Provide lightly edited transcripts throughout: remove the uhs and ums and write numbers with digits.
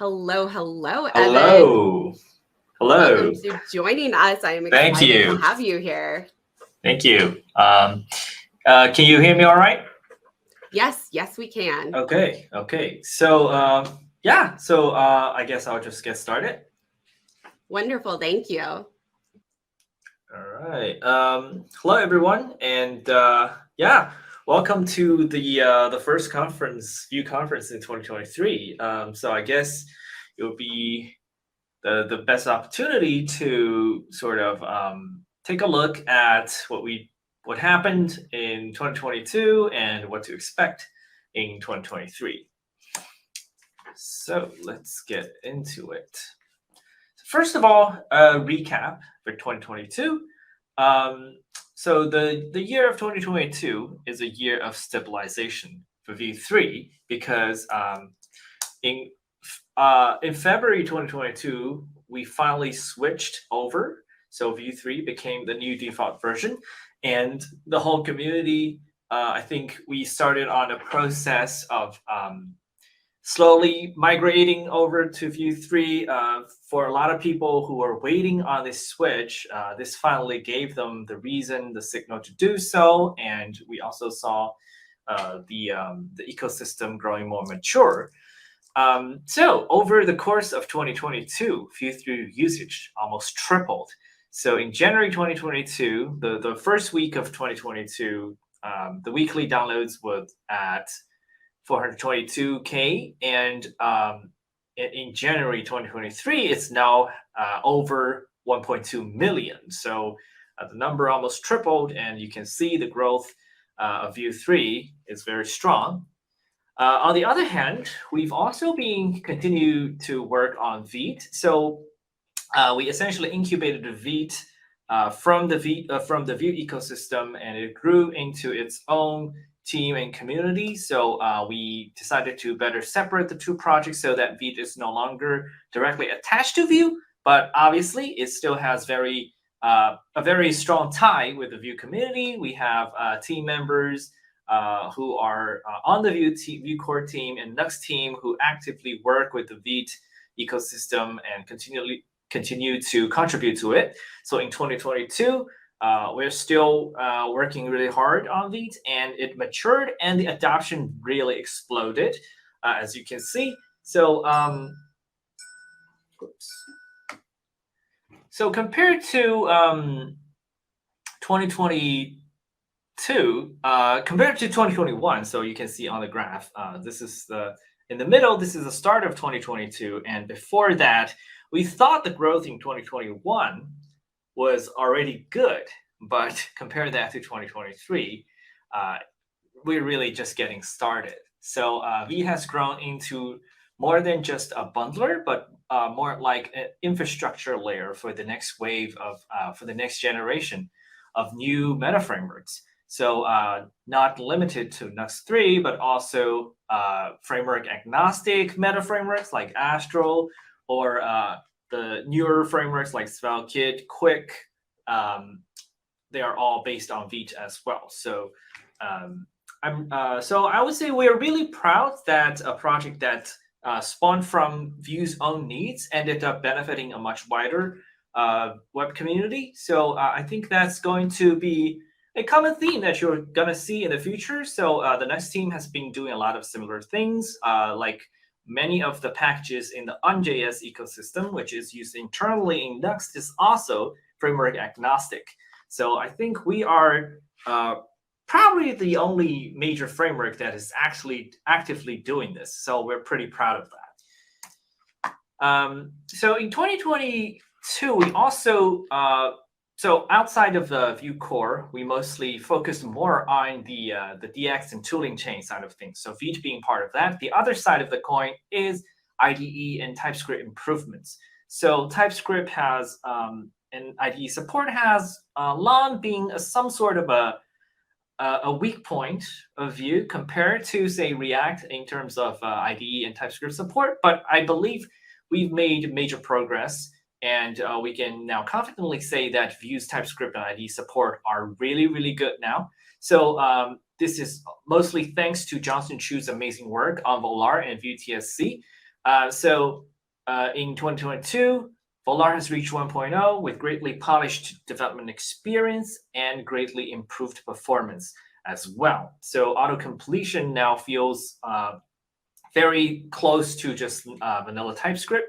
Hello, hello, Evan. Hello. Hello. Welcome to joining us. I am Thank excited you. to have you here. Thank you. Can you hear me all right? Yes, we can. Okay. So, I guess I'll just get started. Wonderful. Thank you. All right. Hello, everyone. And welcome to the first Vue conference in 2023. So I guess it will be the best opportunity to sort of take a look at what happened in 2022 and what to expect in 2023. So let's get into it. First of all, a recap for 2022. So the year of 2022 is a year of stabilization for Vue 3 because in February 2022, we finally switched over. So Vue 3 became the new default version. And the whole community, I think we started on a process of slowly migrating over to Vue 3. For a lot of people who were waiting on this switch, this finally gave them the signal to do so. And we also saw the ecosystem growing more mature. So over the course of 2022, Vue 3 usage almost tripled. So in January 2022, the first week of 2022, the weekly downloads were at 422K. And in January 2023, it's now over 1.2 million. So the number almost tripled, and you can see the growth of Vue 3 is very strong. On the other hand, we've also been continued to work on Vite. So we essentially incubated the Vite from the Vue ecosystem, and it grew into its own team and community. So we decided to better separate the two projects so that Vite is no longer directly attached to Vue, but obviously it still has a very strong tie with the Vue community. We have team members who are on the Vue core team and Nuxt team who actively work with the Vite ecosystem and continue to contribute to it. So in 2022, we're still working really hard on Vite, and it matured and the adoption really exploded, as you can see. So, so compared to 2022, compared to 2021, so you can see on the graph, this is in the middle, this is the start of 2022. And before that, we thought the growth in 2021 was already good, but compare that to 2023, we're really just getting started. So Vue has grown into more than just a bundler, but more like an infrastructure layer for the next wave of, for the next generation of new meta frameworks. So not limited to Nuxt 3, but also framework agnostic meta frameworks like Astral, or the newer frameworks like SvelteKit, Quick. They are all based on Vite as well. So so I would say we're really proud that a project that spawned from Vue's own needs ended up benefiting a much wider web community. So I think that's going to be a common theme that you're going to see in the future. So the Nuxt team has been doing a lot of similar things, like many of the packages in the on.js ecosystem, which is used internally in Nuxt, is also framework agnostic. So I think we are probably the only major framework that is actually actively doing this. So we're pretty proud of that. So in 2022, we also, so outside of the Vue core, we mostly focused more on the DX and tooling chain side of things. So Vite being part of that. The other side of the coin is IDE and TypeScript improvements. So TypeScript has and IDE support has long been some sort of a weak point of Vue compared to, say, React in terms of IDE and TypeScript support. But I believe we've made major progress. And we can now confidently say that Vue's TypeScript and IDE support are really, really good now. So this is mostly thanks to Johnson Chu's amazing work on Volar and Vue TSC. So in 2022, Volar has reached 1.0 with greatly polished development experience and greatly improved performance as well. So auto completion now feels very close to just vanilla TypeScript.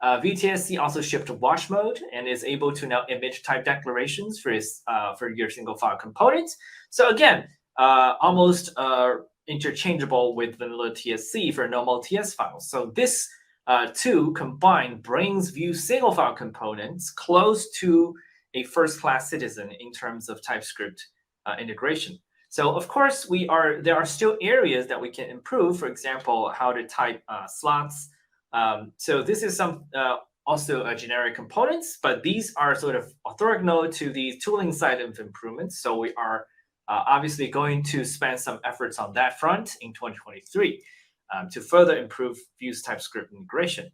VTSC also shipped watch mode and is able to now emit type declarations for your single file components. So again, almost interchangeable with vanilla TSC for normal TS files. So this two combined brings Vue single file components close to a first-class citizen in terms of TypeScript integration. So of course, there are still areas that we can improve. For example, how to type slots. So this is also generic components, but these are sort of orthogonal to the tooling side of improvements. So we are obviously going to spend some efforts on that front in 2023 to further improve Vue's TypeScript integration.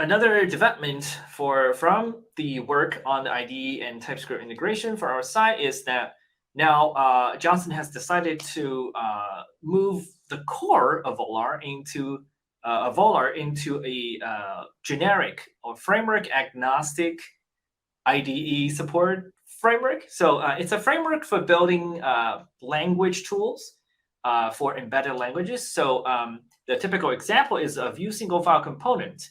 Another development from the work on the IDE and TypeScript integration for our side is that now Johnson has decided to move the core of Volar into a generic or framework agnostic IDE support framework. So it's a framework for building language tools for embedded languages. So the typical example is a Vue single file component.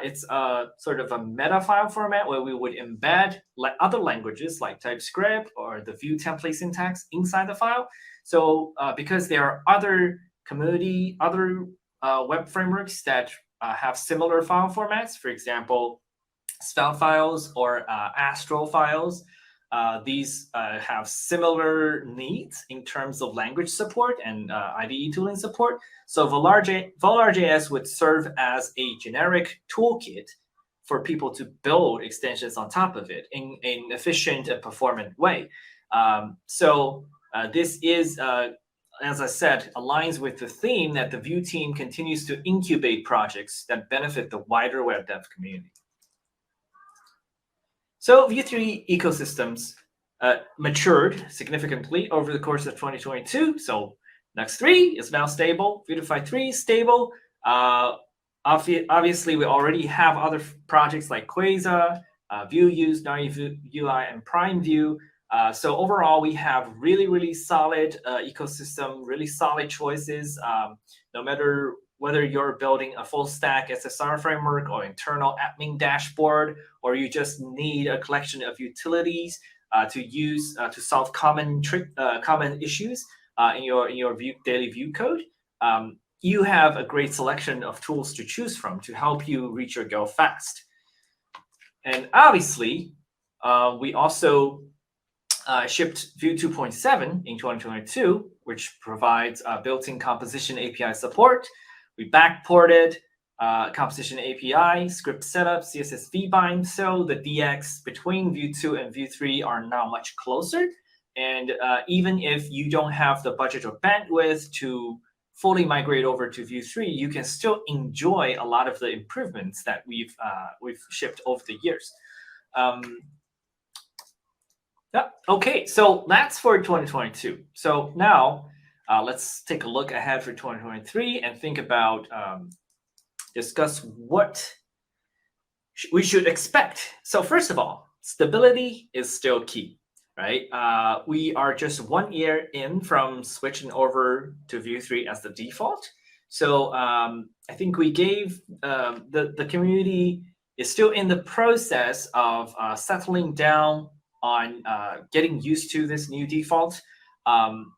It's a sort of a meta file format where we would embed other languages like TypeScript or the Vue template syntax inside the file. So because there are other web frameworks that have similar file formats, for example, Svelte files or Astro files, these have similar needs in terms of language support and IDE tooling support. So Volar.js would serve as a generic toolkit for people to build extensions on top of it in an efficient and performant way. This is, as I said, aligns with the theme that the Vue team continues to incubate projects that benefit the wider web dev community. So Vue 3 ecosystems matured significantly over the course of 2022. So Nuxt 3 is now stable. Vuetify 3 is stable. Obviously, we already have other projects like Quasar, Vue.use, UI, and Prime Vue. So overall, we have really solid ecosystem, really solid choices. No matter whether you're building a full stack SSR framework or internal admin dashboard, or you just need a collection of utilities to use to solve common issues in your daily Vue code, you have a great selection of tools to choose from to help you reach your goal fast. And obviously, we also shipped Vue 2.7 in 2022, which provides built-in composition API support. We backported composition API, script setup, CSS vbind, so the DX between Vue 2 and Vue 3 are now much closer. And even if you don't have the budget or bandwidth to fully migrate over to Vue 3, you can still enjoy a lot of the improvements that we've shipped over the years. Okay, so that's for 2022. So now let's take a look ahead for 2023 and think about, discuss what we should expect. So first of all, stability is still key, right? We are just 1 year in from switching over to Vue 3 as the default. So I think we gave the community is still in the process of settling down on getting used to this new default.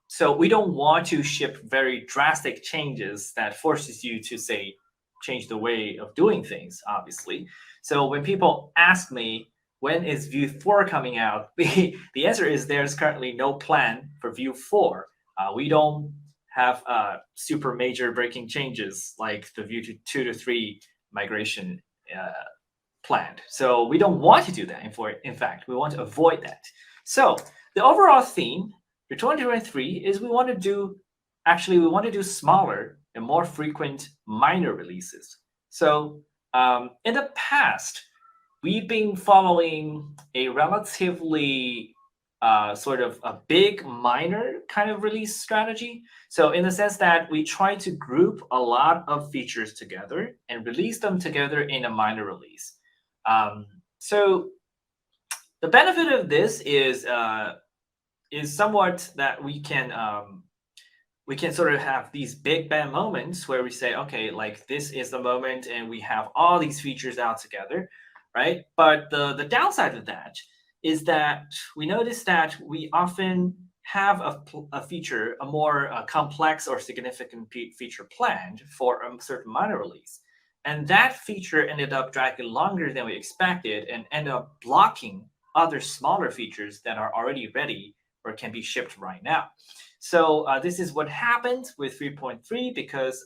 So we don't want to ship very drastic changes that forces you to say, change the way of doing things, obviously. So when people ask me, when is Vue 4 coming out? The answer is there's currently no plan for Vue 4. We don't have super major breaking changes like the Vue 2 to 3 migration planned. So we don't want to do that. In fact, we want to avoid that. So the overall theme for 2023 is we want to do smaller and more frequent minor releases. So in the past, we've been following a relatively sort of a big minor kind of release strategy. So in the sense that we try to group a lot of features together and release them together in a minor release. So the benefit of this is somewhat that we can sort of have these big bang moments where we say, okay, like this is the moment and we have all these features out together, right? But the downside of that is that we notice that we often have a feature, a more complex or significant feature planned for a certain minor release. And that feature ended up dragging longer than we expected and ended up blocking other smaller features that are already ready or can be shipped right now. So this is what happened with 3.3 because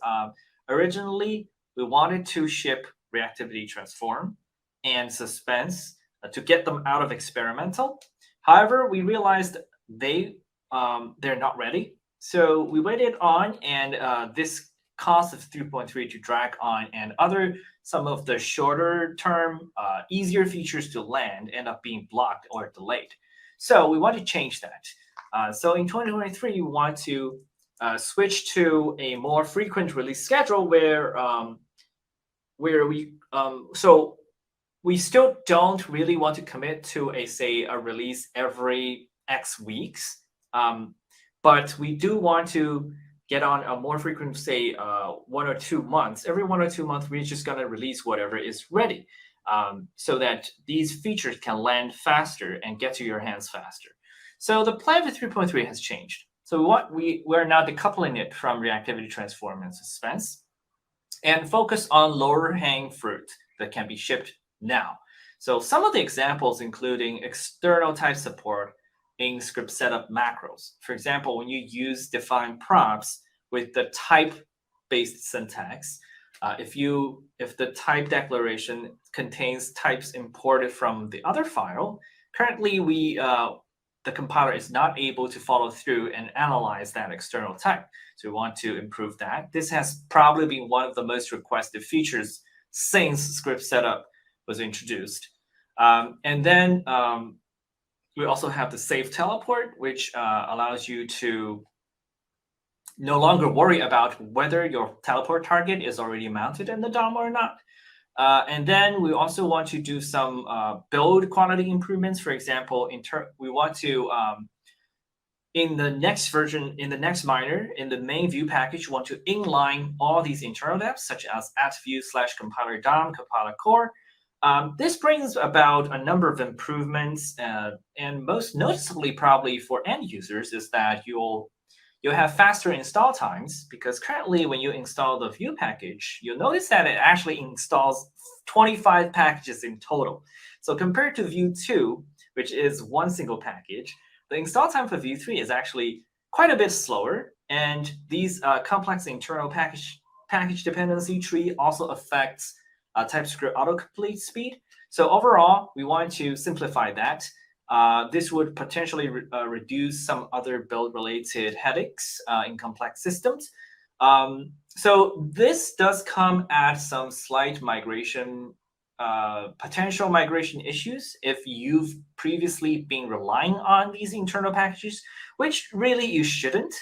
originally we wanted to ship Reactivity Transform and Suspense to get them out of experimental. However, we realized they're not ready. So we waited on, and this caused 3.3 to drag on, and some of the shorter term, easier features to land end up being blocked or delayed. So we want to change that. So in 2023, we want to switch to a more frequent release schedule where we still don't really want to commit to a release every X weeks, but we do want to get on a more frequent, say 1 or 2 months. Every 1 or 2 months, we're just going to release whatever is ready, so that these features can land faster and get to your hands faster. So the plan with 3.3 has changed. So we're now decoupling it from Reactivity Transform and Suspense and focus on lower hanging fruit that can be shipped now. So some of the examples including external type support in script setup macros. For example, when you use define props with the type-based syntax, if the type declaration contains types imported from the other file, currently the compiler is not able to follow through and analyze that external type. So we want to improve that. This has probably been one of the most requested features since script setup was introduced. And then we also have the safe teleport, which allows you to no longer worry about whether your teleport target is already mounted in the DOM or not. And then we also want to do some build quality improvements. For example, we want to, in the next version, in the next minor, in the main Vue package, we want to inline all these internal depths, such as @vue/compiler DOM, compiler core. This brings about a number of improvements, and most noticeably probably for end users is that you'll have faster install times, because currently when you install the Vue package, you'll notice that it actually installs 25 packages in total. So compared to Vue 2, which is one single package, the install time for Vue 3 is actually quite a bit slower. And these complex internal package dependency tree also affects TypeScript autocomplete speed. So overall, we want to simplify that. This would potentially reduce some other build-related headaches in complex systems. So this does come at some slight potential migration issues if you've previously been relying on these internal packages, which really you shouldn't.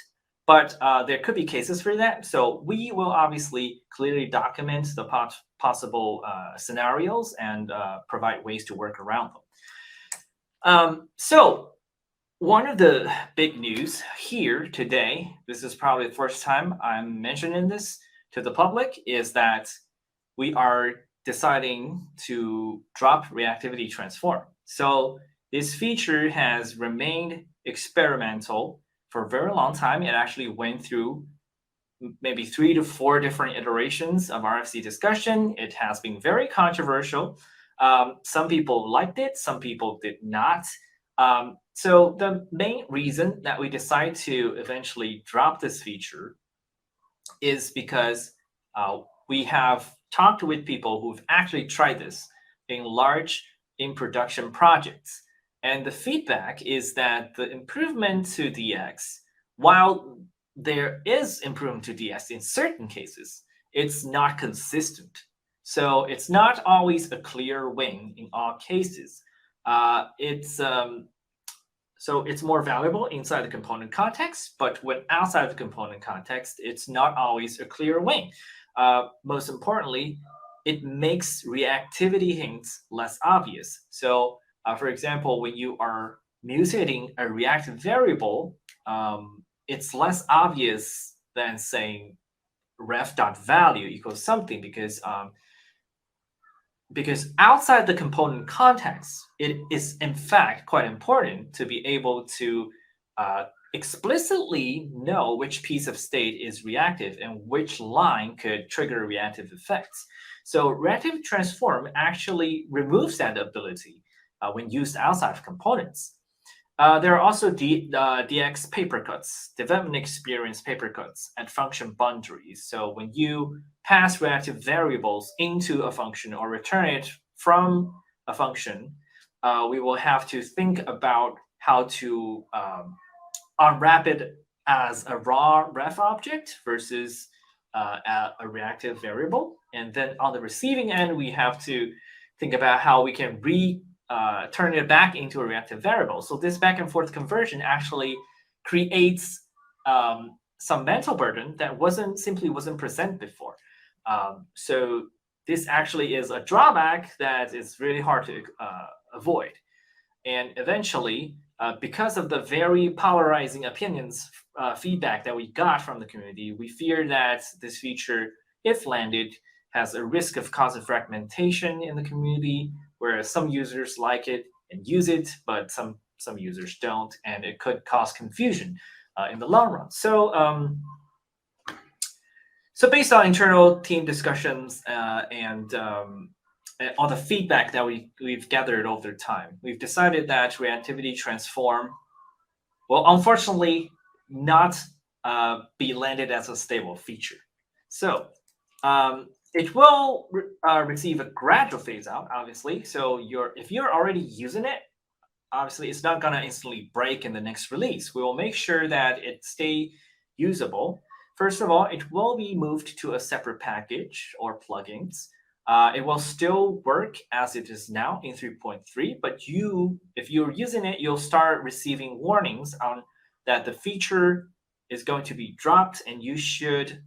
But there could be cases for that. So we will obviously clearly document the possible scenarios and provide ways to work around them. So one of the big news here today, this is probably the first time I'm mentioning this to the public, is that we are deciding to drop Reactivity Transform. So this feature has remained experimental for a very long time. It actually went through maybe 3 to 4 different iterations of RFC discussion. It has been very controversial. Some people liked it, some people did not. So the main reason that we decide to eventually drop this feature is because we have talked with people who've actually tried this in production projects. And the feedback is that the improvement to DX, while there is improvement to DX in certain cases, it's not consistent. So it's not always a clear win in all cases. So it's more valuable inside the component context, but when outside the component context, it's not always a clear win. Most importantly, it makes reactivity hints less obvious. So for example, when you are mutating a reactive variable, it's less obvious than saying ref.value equals something because outside the component context, it is in fact quite important to be able to explicitly know which piece of state is reactive and which line could trigger reactive effects. So reactive transform actually removes that ability when used outside of components. There are also DX papercuts, development experience papercuts at function boundaries. So when you pass reactive variables into a function or return it from a function, we will have to think about how to unwrap it as a raw ref object versus a reactive variable. And then on the receiving end, we have to think about how we can turn it back into a reactive variable. So this back and forth conversion actually creates some mental burden that wasn't present before. So this actually is a drawback that is really hard to avoid. And eventually, because of the very polarizing opinions feedback that we got from the community, we fear that this feature, if landed, has a risk of causing fragmentation in the community, whereas some users like it and use it, but some users don't, and it could cause confusion in the long run. So based on internal team discussions and all the feedback that we've gathered over time, we've decided that reactivity transform will unfortunately not be landed as a stable feature. So it will receive a gradual phase out, obviously. So if you're already using it, obviously it's not going to instantly break in the next release. We will make sure that it stay usable. First of all, it will be moved to a separate package or plugins. It will still work as it is now in 3.3, but if you're using it, you'll start receiving warnings on that the feature is going to be dropped, and you should,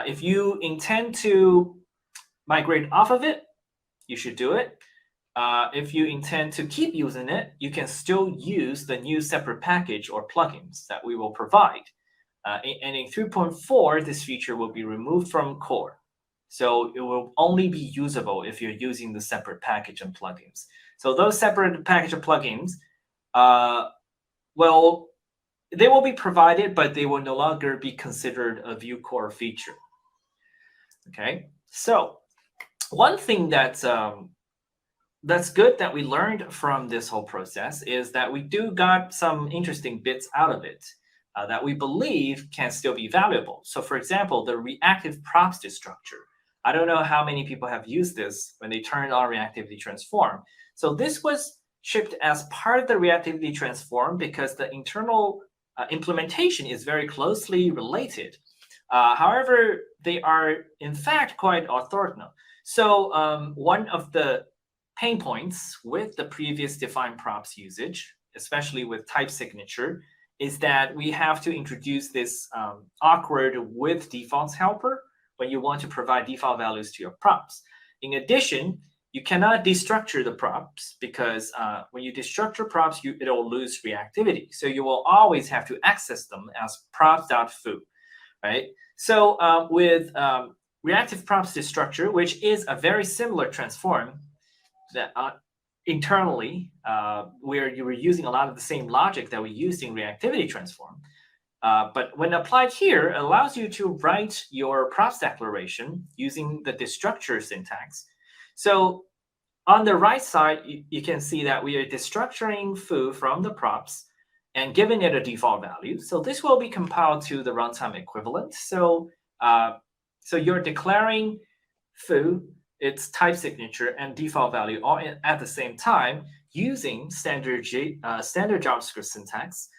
if you intend to migrate off of it, you should do it. If you intend to keep using it, you can still use the new separate package or plugins that we will provide. And in 3.4, this feature will be removed from core. So it will only be usable if you're using the separate package and plugins. So those separate package and plugins, well, they will be provided, but they will no longer be considered a Vue core feature. Okay, so one thing that's good that we learned from this whole process is that we got some interesting bits out of it that we believe can still be valuable. So for example, the reactive props destructure. I don't know how many people have used this when they turned on Reactivity Transform. So this was shipped as part of the Reactivity Transform because the internal implementation is very closely related. However, they are in fact quite orthogonal. So one of the pain points with the previous defined props usage, especially with type signature, is that we have to introduce this awkward with defaults helper when you want to provide default values to your props. In addition, you cannot destructure the props because when you destructure props, it'll lose reactivity. So you will always have to access them as props.foo, right? So with reactive props destructure, which is a very similar transform that internally, where you were using a lot of the same logic that we used in Reactivity Transform, but when applied here, it allows you to write your props declaration using the destructure syntax. So on the right side, you can see that we are destructuring foo from the props and giving it a default value. So this will be compiled to the runtime equivalent. So you're declaring foo, its type signature, and default value all at the same time using standard JavaScript syntax.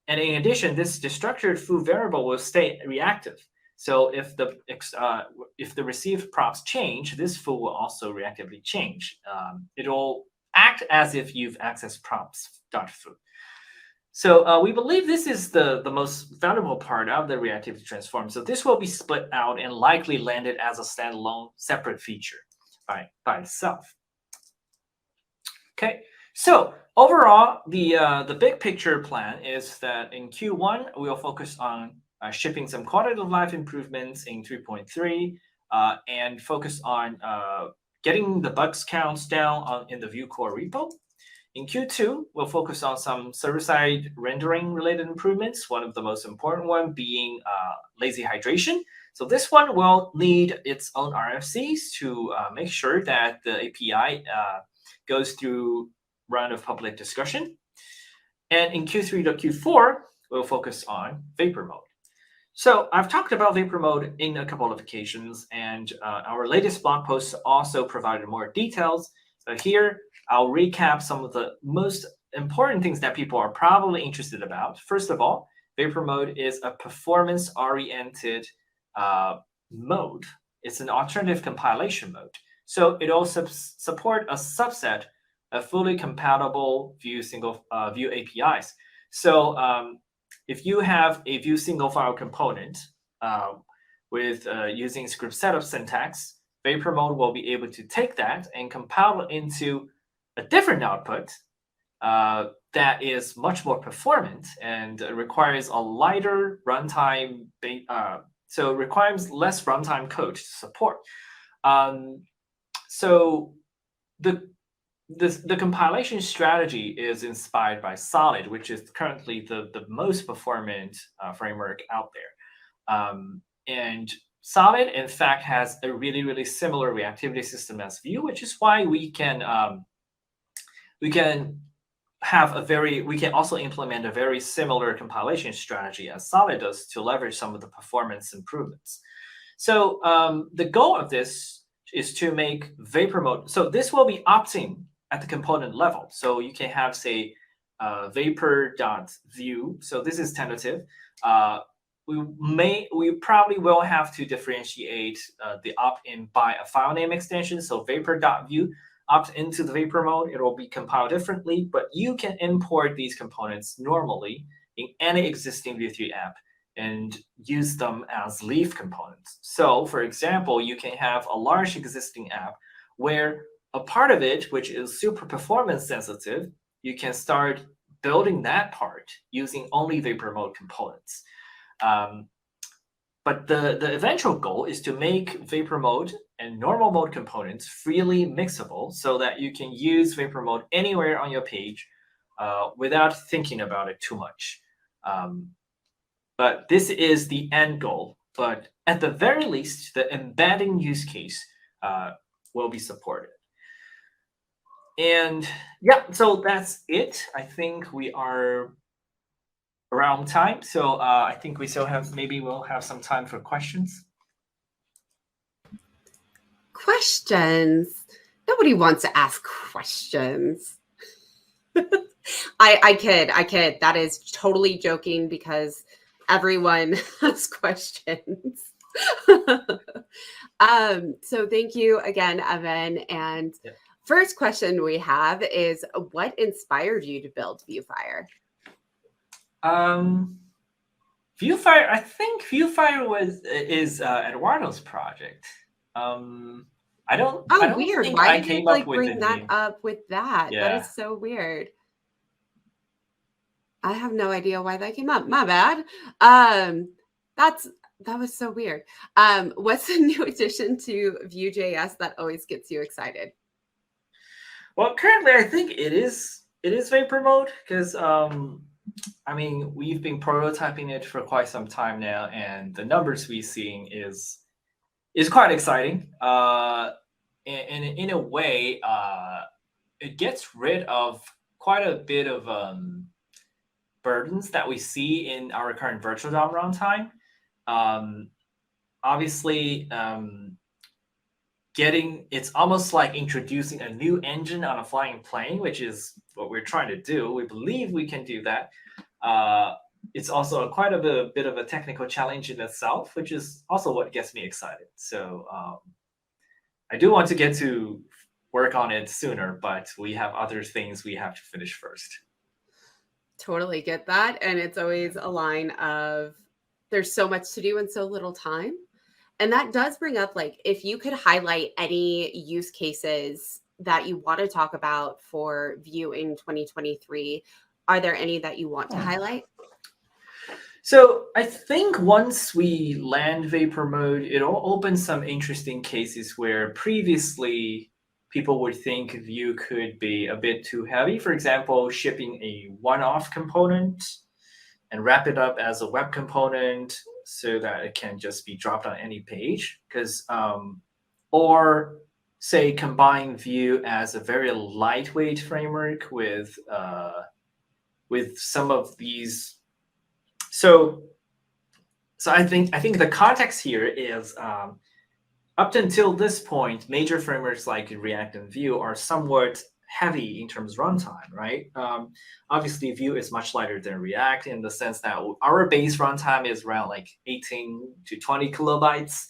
And in addition, this destructured foo variable will stay reactive. So if the received props change, this foo will also reactively change. It will act as if you've accessed props.foo. So we believe this is the most valuable part of the reactivity transform. So this will be split out and likely landed as a standalone separate feature by itself. Okay, so overall, the big picture plan is that in Q1, we'll focus on shipping some quality of life improvements in 3.3 and focus on getting the bugs counts down in the Vue core repo. In Q2, we'll focus on some server-side rendering related improvements, one of the most important one being lazy hydration. So this one will need its own RFCs to make sure that the API goes through round of public discussion. And in Q3 to Q4, we'll focus on vapor mode. So I've talked about vapor mode in a couple of occasions, and our latest blog post also provided more details. So here, I'll recap some of the most important things that people are probably interested about. First of all, vapor mode is a performance-oriented mode. It's an alternative compilation mode. So it also support a subset of fully compatible Vue Vue APIs. So if you have a Vue single file component with using script setup syntax, vapor mode will be able to take that and compile it into a different output that is much more performant and requires a lighter runtime, so it requires less runtime code to support. So the compilation strategy is inspired by Solid, which is currently the most performant framework out there. And Solid, in fact, has a really, really similar reactivity system as Vue, which is why we can also implement a very similar compilation strategy as Solid does to leverage some of the performance improvements. So the goal of this is to make vapor mode. So this will be opt-in at the component level. So you can have, say, vapor.vue. So this is tentative. We probably will have to differentiate the opt-in by a file name extension. So vapor.vue opt into the vapor mode. It will be compiled differently, but you can import these components normally in any existing Vue 3 app and use them as leaf components. So for example, you can have a large existing app where a part of it, which is super performance sensitive, you can start building that part using only vapor mode components. But the eventual goal is to make vapor mode and normal mode components freely mixable so that you can use vapor mode anywhere on your page without thinking about it too much. But this is the end goal. But at the very least, the embedding use case will be supported. And yeah, so that's it. I think we are around time. So I think we still have, maybe we'll have some time for questions. Questions? Nobody wants to ask questions. I kid. That is totally joking because everyone has questions. So thank you again, Evan. And first question we have is, what inspired you to build VueFire? VueFire, I think VueFire is Eduardo's project. I don't weird. think Why I did came you up with bring that up with that? Yeah. That is so weird. I have no idea why that came up. My bad. That was so weird. What's the new addition to Vue.js that always gets you excited? Well, currently I think it is vapor mode because I mean, we've been prototyping it for quite some time now, and the numbers we're seeing is quite exciting. And in a way, it gets rid of quite a bit of burdens that we see in our current virtual DOM runtime. Obviously, it's almost like introducing a new engine on a flying plane, which is what we're trying to do. We believe we can do that. It's also quite a bit of a technical challenge in itself, which is also what gets me excited. So I do want to get to work on it sooner, but we have other things we have to finish first. Totally get that. And it's always a line of there's so much to do in so little time. And that does bring up, like, if you could highlight any use cases that you want to talk about for Vue in 2023, are there any that you want to highlight? So I think once we land Vapor mode, it'll open some interesting cases where previously people would think Vue could be a bit too heavy. For example, shipping a one-off component and wrap it up as a web component so that it can just be dropped on any page. Or say combine Vue as a very lightweight framework with some of these. So I think the context here is up until this point, major frameworks like React and Vue are somewhat heavy in terms of runtime, right? Obviously, Vue is much lighter than React in the sense that our base runtime is around like 18 to 20 kilobytes,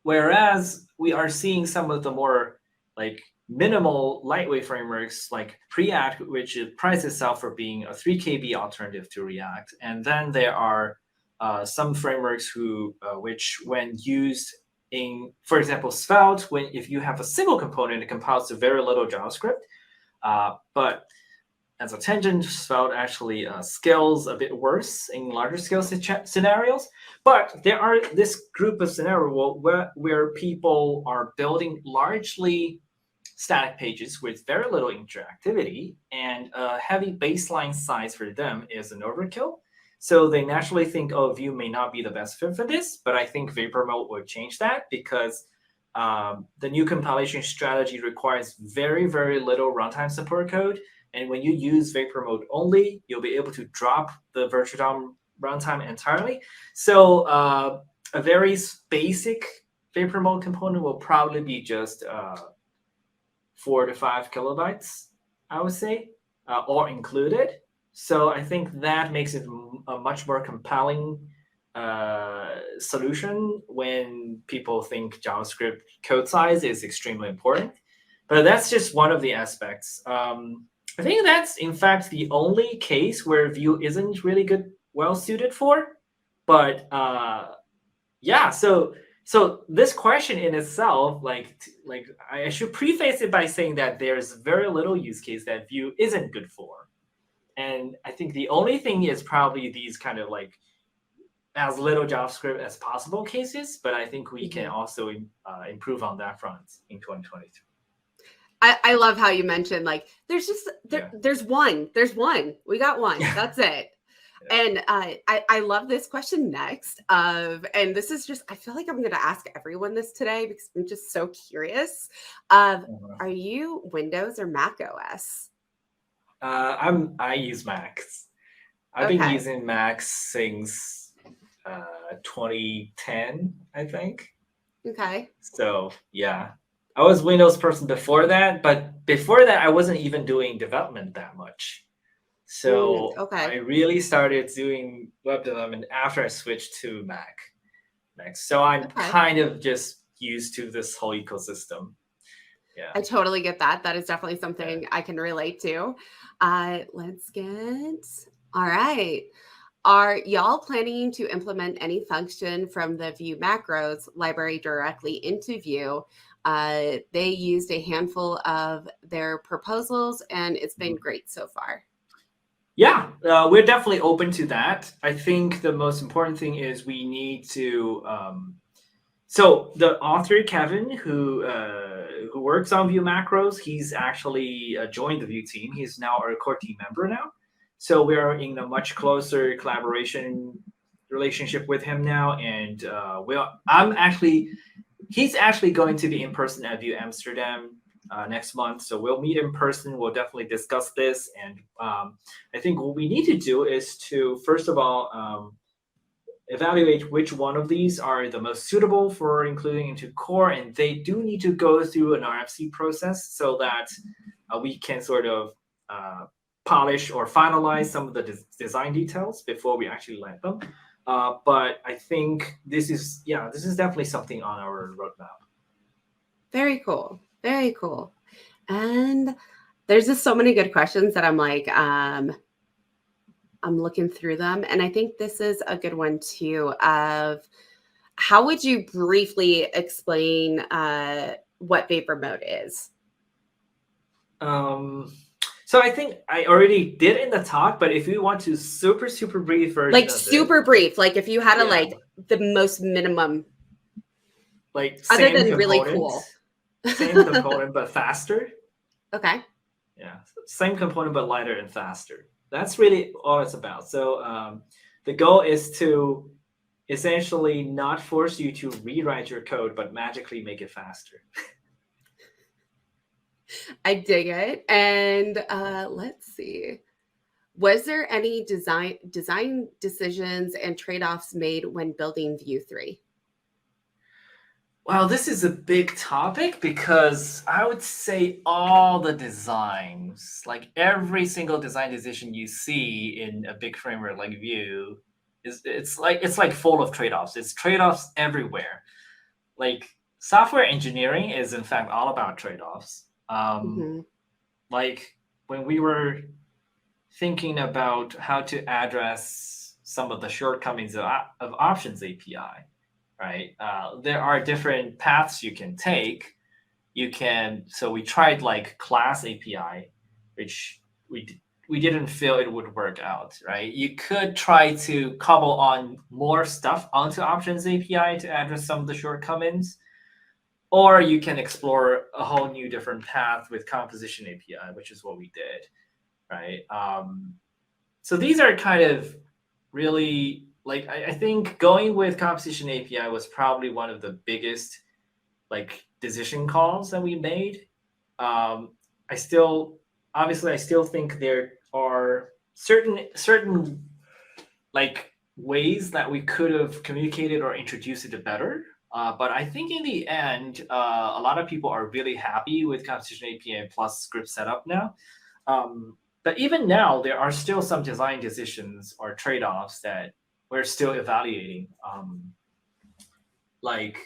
whereas we are seeing some of the more like minimal lightweight frameworks like Preact, which prides itself for being a 3 KB alternative to React. And then there are some frameworks which when used in, for example, Svelte, if you have a single component, it compiles to very little JavaScript. But as a tangent, Svelte actually scales a bit worse in larger scale scenarios. But there are this group of scenarios where people are building largely static pages with very little interactivity, and a heavy baseline size for them is an overkill. So they naturally think, oh, Vue may not be the best fit for this, but I think Vapor mode would change that because the new compilation strategy requires very, very little runtime support code. And when you use Vapor mode only, you'll be able to drop the virtual DOM runtime entirely. So a very basic Vapor mode component will probably be just 4 to 5 kilobytes, I would say, all included. So I think that makes it a much more compelling solution when people think JavaScript code size is extremely important. But that's just one of the aspects. I think that's, in fact, the only case where Vue isn't really well suited for. But yeah, so this question in itself, like I should preface it by saying that there's very little use case that Vue isn't good for. And I think the only thing is probably these kind of like as little JavaScript as possible cases. But I think we can also improve on that front in 2023. I love how you mentioned, like, there's one. We got one. That's it. And I love this question next and this is just, I feel like I'm going to ask everyone this today because I'm just so curious. Are you Windows or Mac OS? I use Macs. I've been using Macs since 2010, I think. Okay. So yeah, I was Windows person before that, but before that I wasn't even doing development that much. So I really started doing web development after I switched to Mac. So I'm kind of just used to this whole ecosystem. Yeah, I totally get that. That is definitely something I can relate to. Let's get, all right. Are y'all planning to implement any function from the Vue macros library directly into Vue? They used a handful of their proposals and it's been great so far. Yeah, we're definitely open to that. I think the most important thing is we need to. So the author Kevin, who works on Vue macros, he's actually joined the Vue team. He's now our core team member now. So we are in a much closer collaboration relationship with him now, and he's actually going to be in person at Vue Amsterdam next month. So we'll meet in person. We'll definitely discuss this. And I think what we need to do is to, first of all, evaluate which one of these are the most suitable for including into core. And they do need to go through an RFC process so that we can sort of polish or finalize some of the design details before we actually land them. But I think this is definitely something on our roadmap. Very cool. Very cool. And There's just so many good questions that I'm like, I'm looking through them. And I think this is a good one too of how would you briefly explain what vapor mode is? So I think I already did in the talk, but if you want to super brief version Like of it, super brief, like if you had to yeah, like the most minimum, like other same than really component, cool. same component but faster. Okay. Yeah, same component but lighter and faster. That's really all it's about. So the goal is to essentially not force you to rewrite your code, but magically make it faster. I dig it. And let's see. Was there any design decisions and trade-offs made when building Vue 3? Wow, this is a big topic because I would say all the designs, like every single design decision you see in a big framework like Vue, it's like full of trade-offs. It's trade-offs everywhere. Like software engineering is in fact all about trade-offs. Mm-hmm. Like when we were thinking about how to address some of the shortcomings of options API, right? There are different paths you can take. So we tried like class API, which we didn't feel it would work out, right? You could try to cobble on more stuff onto options API to address some of the shortcomings, or you can explore a whole new different path with composition API, which is what we did, right? So these are kind of really like I think going with composition API was probably one of the biggest like decision calls that we made. I still obviously I still think there are certain like ways that we could have communicated or introduced it better. But I think in the end, a lot of people are really happy with composition API plus script setup now. But even now, there are still some design decisions or trade-offs that we're still evaluating. Like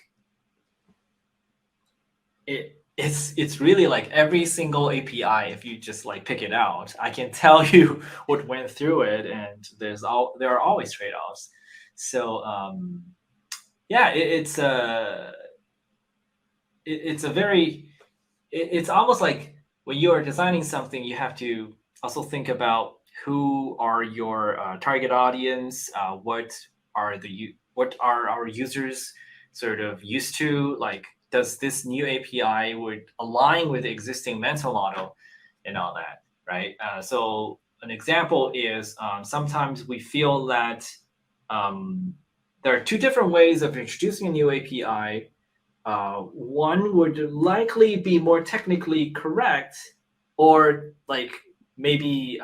it's really like every single API. If you just like pick it out, I can tell you what went through it, and there are always trade-offs. So yeah, it's a very it's almost like when you are designing something, you have to also think about who are your target audience, what are our users sort of used to, like does this new API would align with the existing mental model and all that, right? So an example is sometimes we feel that um, there are two different ways of introducing a new API. One would likely be more technically correct, or like maybe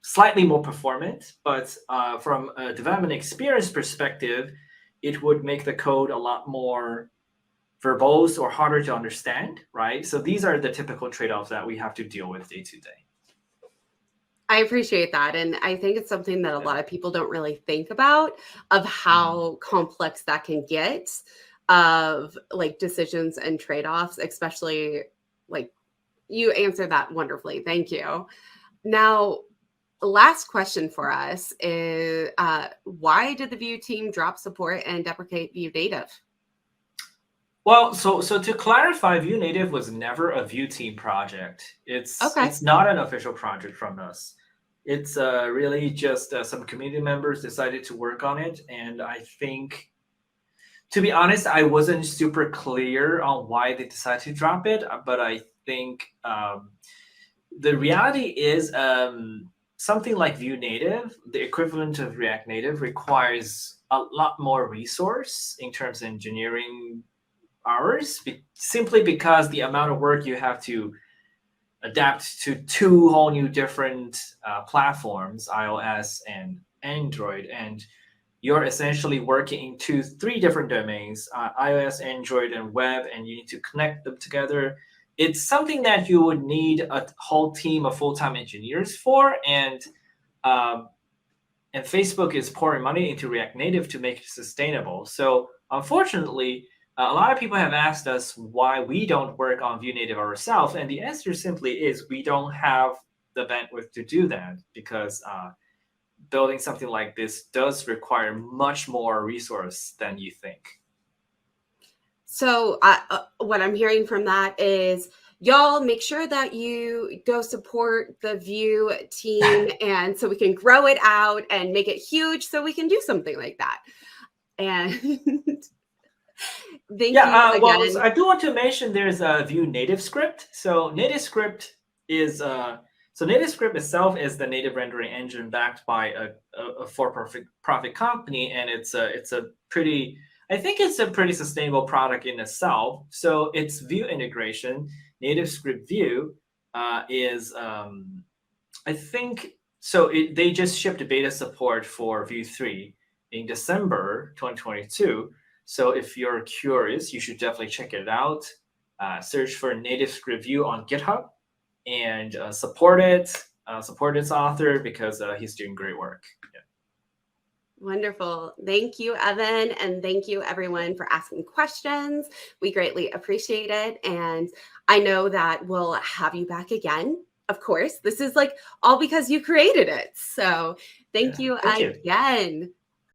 slightly more performant, but from a development experience perspective, it would make the code a lot more verbose or harder to understand, right? So these are the typical trade-offs that we have to deal with day to day. I appreciate that. And I think it's something that a lot of people don't really think about of how complex that can get of like decisions and trade-offs, especially like you answered that wonderfully. Thank you. Now, last question for us is why did the Vue team drop support and deprecate Vue Native? Well, so to clarify, Vue Native was never a Vue team project. Okay. It's not an official project from us. It's really just some community members decided to work on it, and I think, to be honest, I wasn't super clear on why they decided to drop it. But I think the reality is something like Vue Native, the equivalent of React Native, requires a lot more resource in terms of engineering hours, simply because the amount of work you have to adapt to two whole new different platforms, iOS and Android, and you're essentially working in three different domains, iOS, Android, and web, and you need to connect them together. It's something that you would need a whole team of full-time engineers for, um, and Facebook is pouring money into React Native to make it sustainable. So unfortunately, A lot of people have asked us why we don't work on Vue Native ourselves, and the answer simply is we don't have the bandwidth to do that because building something like this does require much more resource than you think. So what I'm hearing from that is y'all make sure that you go support the Vue team and so we can grow it out and make it huge so we can do something like that. And thank you Well, again. I do want to mention there's a Vue native script. So native script is native script itself is the native rendering engine backed by a for-profit company, and it's a pretty, I think it's a pretty sustainable product in itself. So its Vue integration, native script Vue, is I think so. They just shipped beta support for Vue 3 in December 2022. So if you're curious, you should definitely check it out. Search for native script Vue on GitHub and support it. Support its author because he's doing great work. Yeah. Wonderful. Thank you, Evan. And thank you, everyone, for asking questions. We greatly appreciate it. And I know that we'll have you back again. Of course, this is like all because you created it. So thank you Thank you. again.